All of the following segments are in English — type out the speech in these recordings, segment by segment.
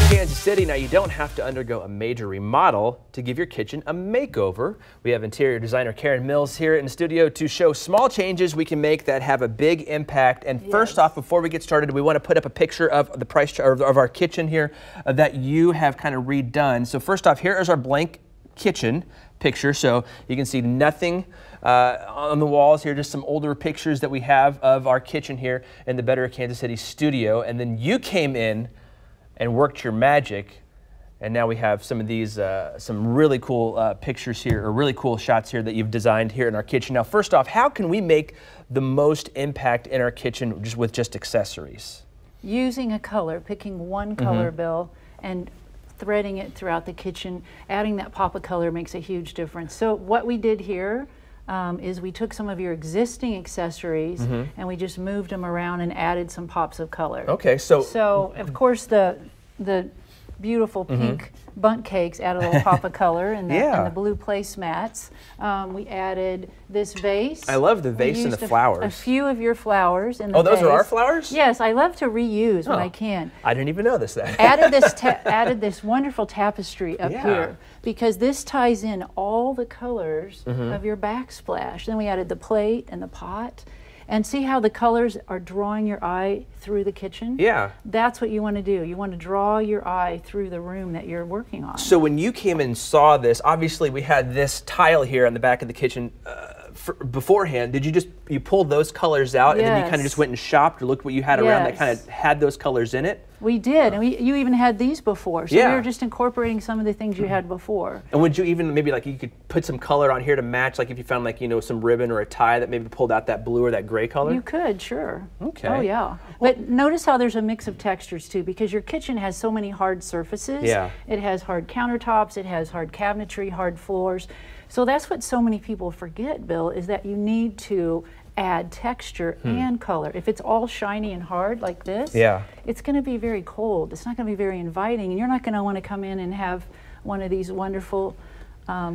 Kansas City. Now, you don't have to undergo a major remodel to give your kitchen a makeover. We have interior designer Karen Mills here in the studio to show small changes we can make that have a big impact. And first off, before we get started, we want to put up a picture of the price chart of our kitchen here that you have kind of redone. So first off, here is our blank kitchen picture. So you can see nothing on the walls here, just some older pictures that we have of our kitchen here in the Better Kansas City studio. And then you came in and worked your magic, and now we have some of these some really cool pictures here, or really cool shots here that you've designed here in our kitchen. Now, first off, how can we make the most impact in our kitchen just with just accessories? Using a color, picking one color, Bill, and threading it throughout the kitchen. Adding that pop of color makes a huge difference. So what we did here is we took some of your existing accessories and we just moved them around and added some pops of color. Okay, so of course the beautiful pink bundt cakes add a little pop of color, and the blue placemats. We added this vase. I love the vase and the flowers. A few of your flowers in the vase. Those are our flowers? Yes, I love to reuse when I can. I didn't even know this. Added this wonderful tapestry up here, because this ties in all the colors of your backsplash. Then we added the plate and the pot. And see how the colors are drawing your eye through the kitchen? Yeah. That's what you want to do. You want to draw your eye through the room that you're working on. So when you came and saw this, obviously we had this tile here on the back of the kitchen beforehand. Did you pulled those colors out and then you kind of just went and shopped or looked what you had around that kind of had those colors in it? We did, and you even had these before, so we were just incorporating some of the things you had before. And would you even maybe you could put some color on here to match, like if you found some ribbon or a tie that maybe pulled out that blue or that gray color? You could, sure. Okay. Oh yeah. But notice how there's a mix of textures too, because your kitchen has so many hard surfaces. Yeah. It has hard countertops, it has hard cabinetry, hard floors. So that's what so many people forget, Bill, is that you need to add texture and color. If it's all shiny and hard like this, it's going to be very cold. It's not going to be very inviting, and you're not going to want to come in and have one of these wonderful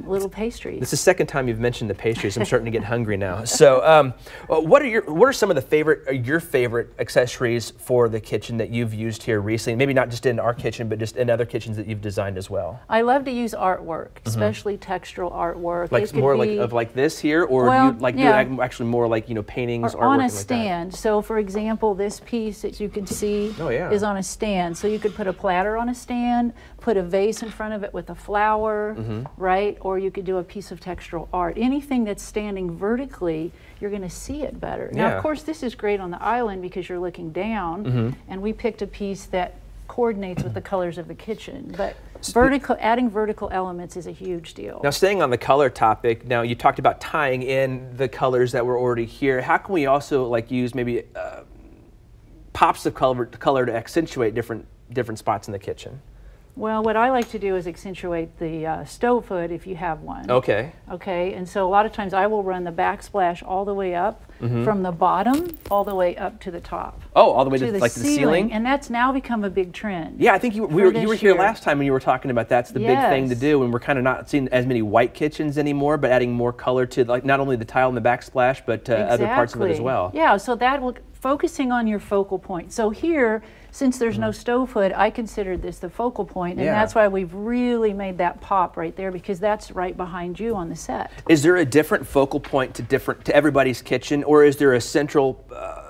little pastries. This is the second time you've mentioned the pastries. I'm starting to get hungry now. So, what are some of your favorite accessories for the kitchen that you've used here recently? Maybe not just in our kitchen, but just in other kitchens that you've designed as well. I love to use artwork, especially textural artwork. Like more like this here, or do you do actually more like paintings, or artwork on a stand. Like that? So, for example, this piece that you can see is on a stand. So you could put a platter on a stand, put a vase in front of it with a flower, right? Or you could do a piece of textural art. Anything that's standing vertically, you're going to see it better. Now, of course, this is great on the island because you're looking down, and we picked a piece that coordinates with the colors of the kitchen. But adding vertical elements is a huge deal. Now, staying on the color topic, now you talked about tying in the colors that were already here. How can we also use maybe pops of color to accentuate different spots in the kitchen? Well, what I like to do is accentuate the stove hood if you have one. Okay. Okay, and so a lot of times I will run the backsplash all the way up from the bottom all the way up to the top. Oh, all the way to the ceiling? And that's now become a big trend. Yeah, I think you were here last time when you were talking about that's the big thing to do, and we're kind of not seeing as many white kitchens anymore, but adding more color to not only the tile and the backsplash, but other parts of it as well. Yeah, so that will focusing on your focal point. So here, since there's no stove hood, I considered this the focal point, and that's why we've really made that pop right there, because that's right behind you on the set. Is there a different focal point to everybody's kitchen, or is there a central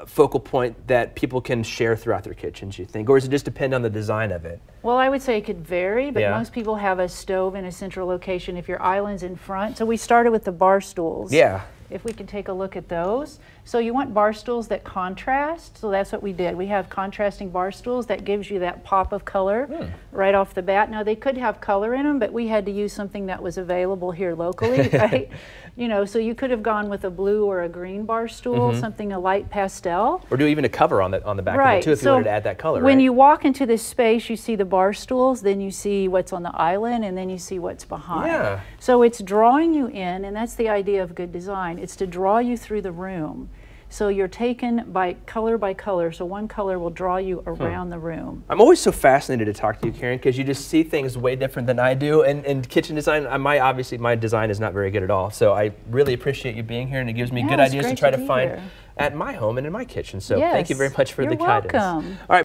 focal point that people can share throughout their kitchens, you think? Or does it just depend on the design of it? Well, I would say it could vary, but most people have a stove in a central location if your island's in front. So we started with the bar stools. Yeah. If we can take a look at those. So you want bar stools that contrast, so that's what we did. We have contrasting bar stools that gives you that pop of color right off the bat. Now they could have color in them, but we had to use something that was available here locally, right? So you could have gone with a blue or a green bar stool, something a light pastel. Or do even a cover on the back of it too, if you wanted to add that color, when you walk into this space, you see the bar stools, then you see what's on the island, and then you see what's behind. Yeah. So it's drawing you in, and that's the idea of good design. It's to draw you through the room. So you're taken by color, so one color will draw you around the room. I'm always so fascinated to talk to you, Karen, because you just see things way different than I do. And kitchen design, obviously my design is not very good at all. So I really appreciate you being here, and it gives me good ideas to try to find at my home and in my kitchen. So thank you very much for the guidance. You're welcome. All right.